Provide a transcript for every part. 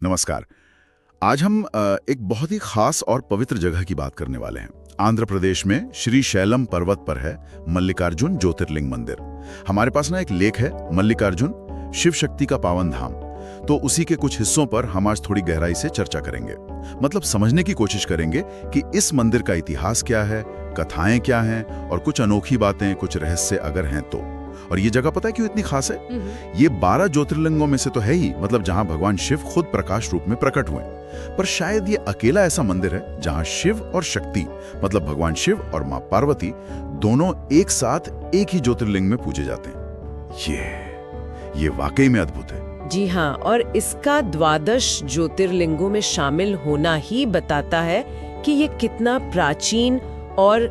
नमस्कार। आज हम एक बहुत ही खास और पवित्र जगह की बात करने वाले हैं। आंध्र प्रदेश में श्री शैलम पर्वत पर है मल्लिकार्जुन ज्योतिर्लिंग मंदिर। हमारे पास ना एक लेख है मल्लिकार्जुन शिव शक्ति का पावन धाम, तो उसी के कुछ हिस्सों पर हम आज थोड़ी गहराई से चर्चा करेंगे। मतलब समझने की कोशिश करेंगे कि इस मंदिर का इतिहास क्या है, कथाएं क्या हैं और कुछ अनोखी बातें, कुछ रहस्य अगर हैं तो। और ये जगह पता है क्यों इतनी खास है? ये 12 ज्योतिर्लिंगों में से तो है ही, मतलब जहां भगवान शिव खुद प्रकाश रूप में प्रकट हुए। पर शायद ये अकेला ऐसा मंदिर है जहां शिव और शक्ति, मतलब भगवान शिव और मां पार्वती, दोनों एक साथ एक ही ज्योतिर्लिंग में पूजे जाते हैं। ये वाकई में अद्भुत है। जी हाँ, और इसका 12 ज्योतिर्लिंगों में शामिल होना ही बताता है कि ये कितना प्राचीन और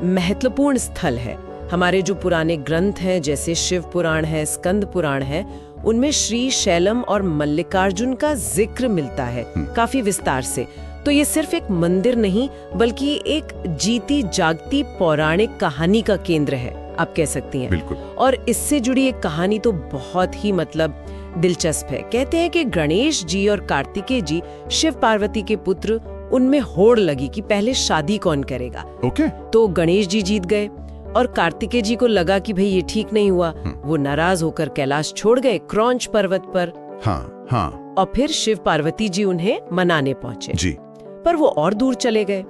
महत्वपूर्ण स्थल है। हमारे जो पुराने ग्रंथ हैं, जैसे शिव पुराण है, स्कंद पुराण है, उनमें श्री शैलम और मल्लिकार्जुन का जिक्र मिलता है काफी विस्तार से। तो ये सिर्फ एक मंदिर नहीं, बल्कि एक जीती जागती पौराणिक कहानी का केंद्र है, आप कह सकती हैं। बिल्कुल। और इससे जुड़ी एक कहानी तो बहुत ही दिलचस्प है। कहते हैं कि गणेश जी और कार्तिकेय जी, शिव पार्वती के पुत्र, उनमें होड़ लगी कि पहले शादी कौन करेगा। ओके। तो गणेश जी जीत गए और कार्तिकेय जी को लगा कि भाई ये ठीक नहीं हुआ। वो नाराज होकर कैलाश छोड़ गए क्रौंच पर्वत पर। हाँ। और फिर शिव पार्वती जी उन्हें मनाने पहुंचे जी। पर वो और दूर चले गए।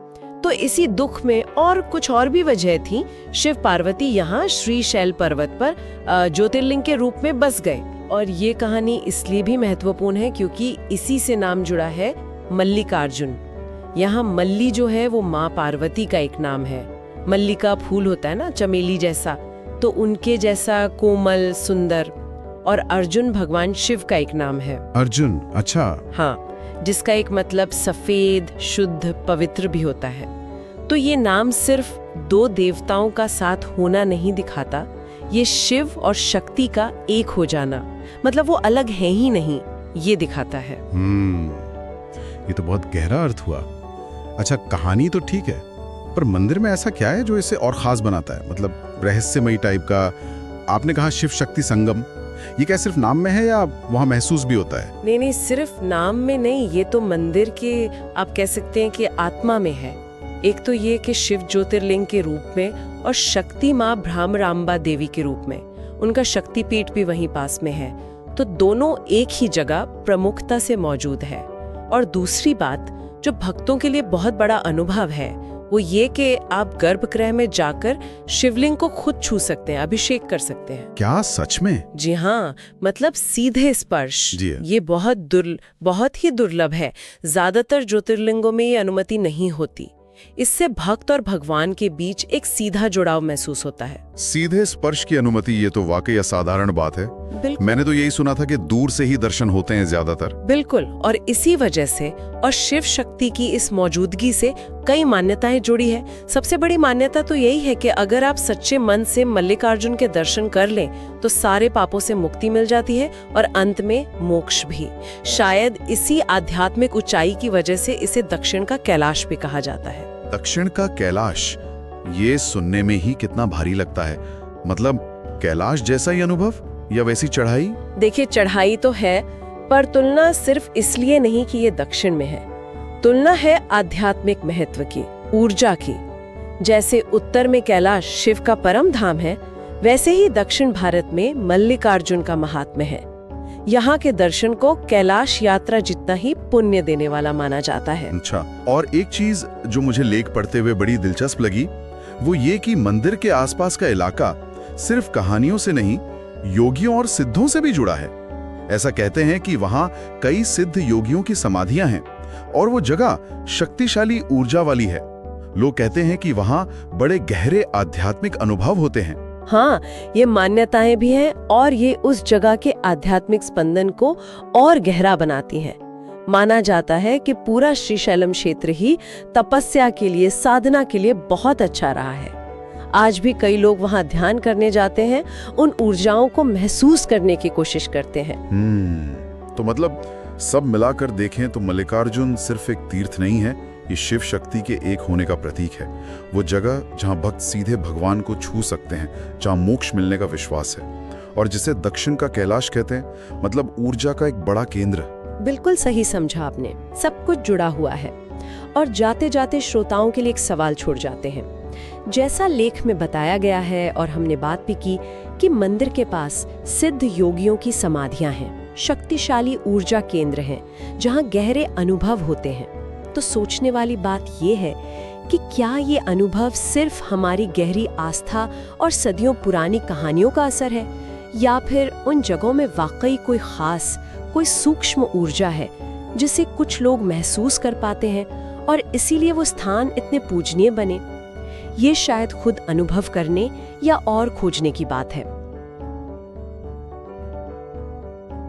तो इसी दुख में और कुछ और भी वजह थी, शिव पार्वती यहाँ श्री शैल पर्वत पर ज्योतिर्लिंग के रूप में बस गए। और ये कहानी इसलिए भी महत्वपूर्ण है क्योंकि इसी से नाम जुड़ा है मल्लिकार्जुन। यहाँ मल्ली जो है वो माँ पार्वती का एक नाम है। मल्ली का फूल होता है ना, चमेली जैसा, तो उनके जैसा कोमल सुंदर। और अर्जुन भगवान शिव का एक नाम है। अर्जुन, अच्छा। हाँ, जिसका एक मतलब सफेद, शुद्ध, पवित्र भी होता है। तो ये नाम सिर्फ 2 देवताओं का साथ होना नहीं दिखाता, ये शिव और शक्ति का एक हो जाना, मतलब वो अलग है ही नहीं, ये दिखाता है। ये तो बहुत गहरा अर्थ हुआ। अच्छा, कहानी तो ठीक है, पर मंदिर में ऐसा क्या है जो इसे और खास बनाता है? मतलब रहस्यमयी टाइप का। आपने कहा शिव शक्ति संगम, ये क्या सिर्फ नाम में है या वहाँ महसूस भी होता है? नहीं, सिर्फ नाम में नहीं, ये तो मंदिर के, आप कह सकते हैं कि आत्मा में है। एक तो ये कि शिव ज्योतिर्लिंग के रूप में और शक्ति माँ भ्रामरांबा देवी के रूप में, उनका शक्तिपीठ भी वहीं पास में है। तो दोनों एक ही जगह प्रमुखता से मौजूद है। और दूसरी बात जो भक्तों के लिए बहुत बड़ा अनुभव है, वो ये कि आप गर्भगृह में जाकर शिवलिंग को खुद छू सकते हैं, अभिषेक कर सकते हैं। क्या सच में? जी हाँ, मतलब सीधे स्पर्श। ये बहुत ही दुर्लभ है। ज्यादातर ज्योतिर्लिंगों में ये अनुमति नहीं होती। इससे भक्त और भगवान के बीच एक सीधा जुड़ाव महसूस होता है। सीधे स्पर्श की अनुमति, ये तो वाकई असाधारण बात है। मैंने तो यही सुना था कि दूर से ही दर्शन होते हैं ज्यादातर। बिल्कुल, और इसी वजह से और शिव शक्ति की इस मौजूदगी से कई मान्यताएं जुड़ी है। सबसे बड़ी मान्यता तो यही है कि अगर आप सच्चे मन से मल्लिकार्जुन के दर्शन कर लें तो सारे पापों से मुक्ति मिल जाती है और अंत में मोक्ष भी। शायद इसी आध्यात्मिक ऊंचाई की वजह से इसे दक्षिण का कैलाश भी कहा जाता है। दक्षिण का कैलाश, ये सुनने में ही कितना भारी लगता है। मतलब कैलाश जैसा ही अनुभव या वैसी चढ़ाई? देखिए, चढ़ाई तो है, पर तुलना सिर्फ इसलिए नहीं कि ये दक्षिण में है। तुलना है आध्यात्मिक महत्व की, ऊर्जा की। जैसे उत्तर में कैलाश शिव का परम धाम है, वैसे ही दक्षिण भारत में मल्लिकार्जुन का महात्म्य है। यहाँ के दर्शन को कैलाश यात्रा जितना ही पुण्य देने वाला माना जाता है। अच्छा, और एक चीज जो मुझे लेख पढ़ते हुए बड़ी दिलचस्प लगी, वो ये कि मंदिर के आसपास का इलाका सिर्फ कहानियों से नहीं, योगियों और सिद्धों से भी जुड़ा है। ऐसा कहते हैं कि वहाँ कई सिद्ध योगियों की समाधियां हैं और वो जगह शक्तिशाली ऊर्जा वाली है। लोग कहते हैं कि वहाँ बड़े गहरे आध्यात्मिक अनुभव होते हैं। हाँ, ये मान्यताएं भी हैं और ये उस जगह के आध्यात्मिक स्पंदन को और गहरा बनाती हैं। माना जाता है कि पूरा श्री शैलम क्षेत्र ही तपस्या के लिए, साधना के लिए बहुत अच्छा रहा है। आज भी कई लोग वहाँ ध्यान करने जाते हैं, उन ऊर्जाओं को महसूस करने की कोशिश करते हैं। तो मतलब सब मिलाकर देखें तो मल्लिकार्जुन सिर्फ एक तीर्थ नहीं है, ये शिव शक्ति के एक होने का प्रतीक है। वो जगह जहाँ भक्त सीधे भगवान को छू सकते हैं, जहाँ मोक्ष मिलने का विश्वास है, और जिसे दक्षिण का कैलाश कहते हैं, मतलब ऊर्जा का एक बड़ा केंद्र। बिल्कुल सही समझा आपने, सब कुछ जुड़ा हुआ है। और जाते जाते श्रोताओं के लिए एक सवाल छोड़ जाते हैं। जैसा लेख में बताया गया है और हमने बात भी की कि मंदिर के पास सिद्ध योगियों की समाधियां हैं, शक्तिशाली ऊर्जा केंद्र हैं जहां गहरे अनुभव होते हैं। तो सोचने वाली बात ये है कि क्या ये अनुभव सिर्फ हमारी गहरी आस्था और सदियों पुरानी कहानियों का असर है, या फिर उन जगहों में वाकई कोई खास, कोई सूक्ष्म ऊर्जा है जिसे कुछ लोग महसूस कर पाते हैं और इसीलिए वो स्थान इतने पूजनीय बने। ये शायद खुद अनुभव करने या और खोजने की बात है।